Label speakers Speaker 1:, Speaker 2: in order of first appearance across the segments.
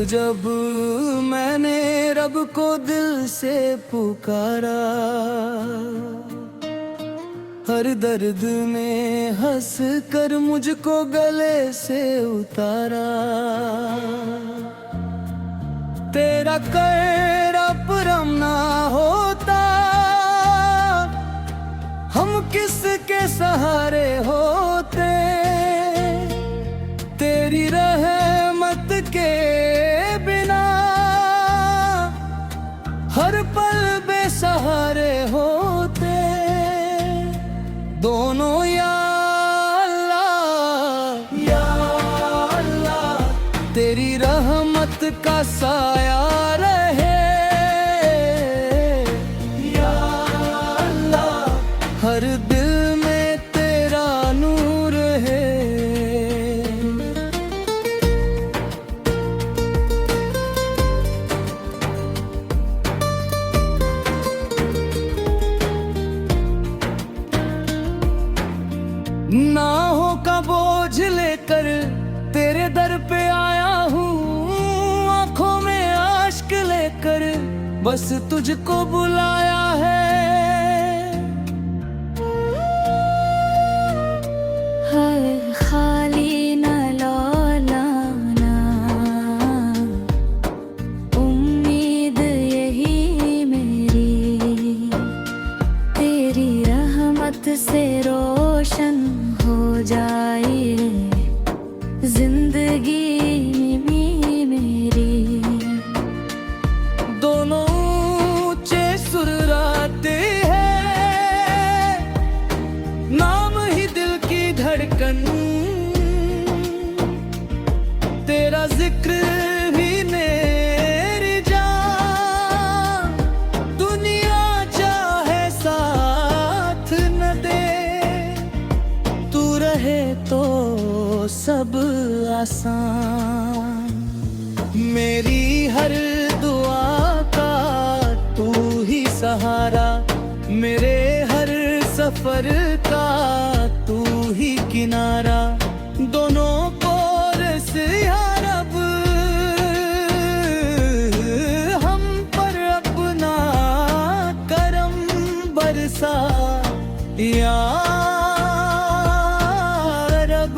Speaker 1: जब मैंने रब को दिल से पुकारा, हर दर्द में हंस कर मुझको गले से उतारा। तेरा करम ना होता, हम किसके सहारे होते। तेरी रहमत के बिना हर पल बेसहारे होते। दोनों या अल्लाह तेरी रहमत का साया रहे। या अल्लाह हर दिल में तेरा नूर है। नाहों का बोझ लेकर तेरे दर पे आया हूँ, आंखों में आश्क लेकर बस तुझको बुलाया है।
Speaker 2: खाली न लौलाना, उम्मीद यही मेरी, तेरी रहमत से रोशन हो जाए जिंदगी मेरी।
Speaker 1: दोनों ऊंचे सुराते हैं, नाम ही दिल की धड़कन। तेरा जिक्र भी मेरी जान, दुनिया चाहे साथ न दे। तू रहे तो सब आसान, मेरी हर दुआ का तू ही सहारा। मेरे हर सफर का तू ही किनारा। दोनों को या रब हम पर अपना करम बरसा। या रब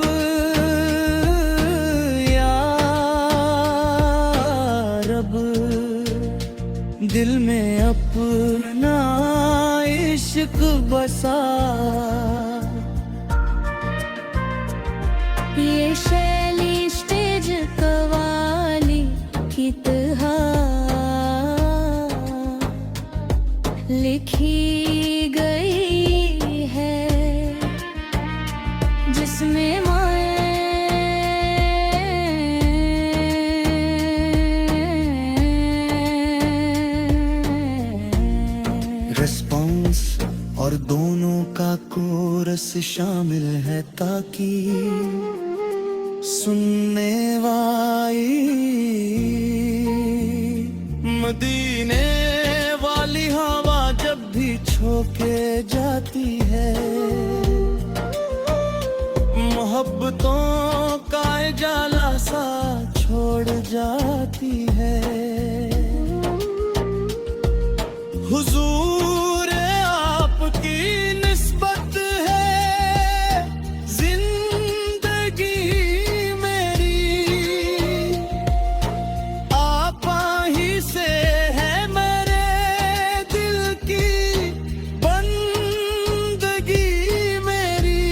Speaker 1: दिल में अपना इश्क बसा।
Speaker 2: ये शैली स्टेज कवाली की तरह लिखी गई है, जिसमें
Speaker 1: रिस्पॉन्स और दोनों का कोरस शामिल है, ताकि सुनने वाली मदीने वाली हवा जब भी झोंके जाती है, मोहब्बतों का जाला सा छोड़ जाती है। हुजूर आपकी निस्बत है जिंदगी मेरी, आपा ही से है मेरे दिल की बंदगी मेरी।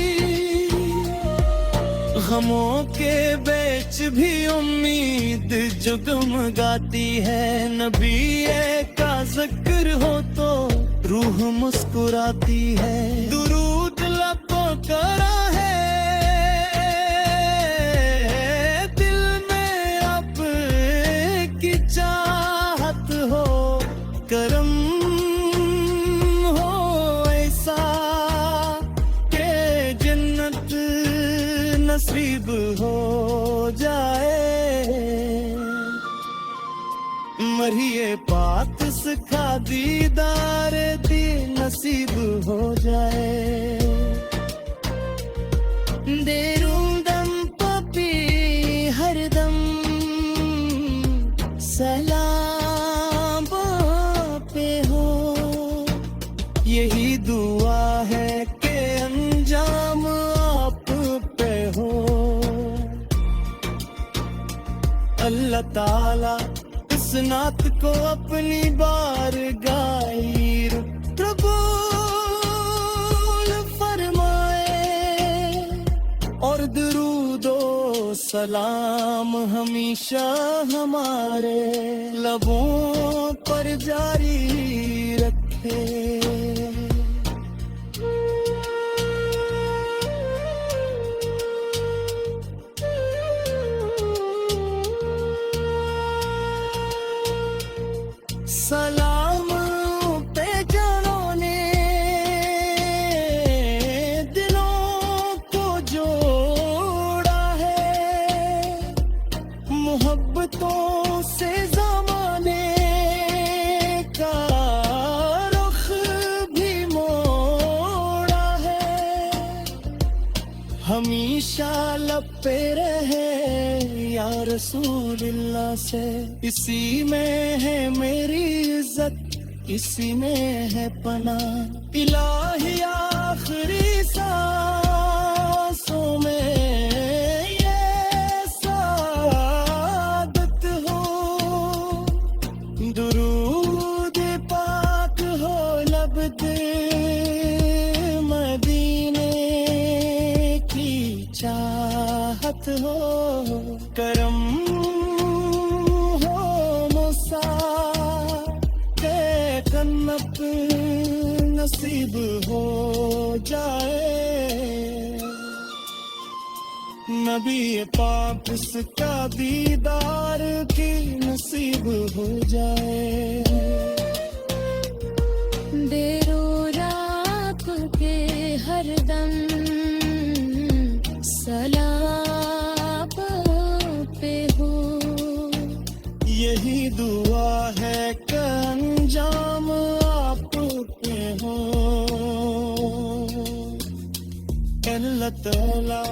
Speaker 1: गमों के बीच भी उम्मीद जगमगाती है, नबी का जिक्र हो तो रूह मुस्कुराती है। दुरूद लबों करा है नसीब हो जाए। मरिए पाक सखा दीदार दी नसीब हो जाए। देरूं दम पपी हरदम सलाम पे हो। यही दुआ है कि अंजाम आप पे हो। अल्लाह ताला इस नात को अपनी बारगाह कबूल फरमाए और दुरूदो सलाम हमेशा हमारे लबों पर जारी रखे। सलाम पे जानों ने दिलों को जोड़ा है। मोहब्बतों से ज़माने का रुख भी मोड़ा है। हमेशा लब पे रहे या रसूलुल्लाह से। इसी में है मेरी इज्जत, इसी में है पनाह। इलाही आखिरी सांसों में ये सादत हो। दुरूद पाक हो लब दे मदीने की चाहत हो। करम हो मुसा के कन्नत नसीब हो जाए। नबी पाक इसका दीदार की नसीब हो जाए।
Speaker 2: देरो रात के हरदम सलाम पे हो।
Speaker 1: यही दुआ है कि अंजाम आप पे हो। अल्लाह ताला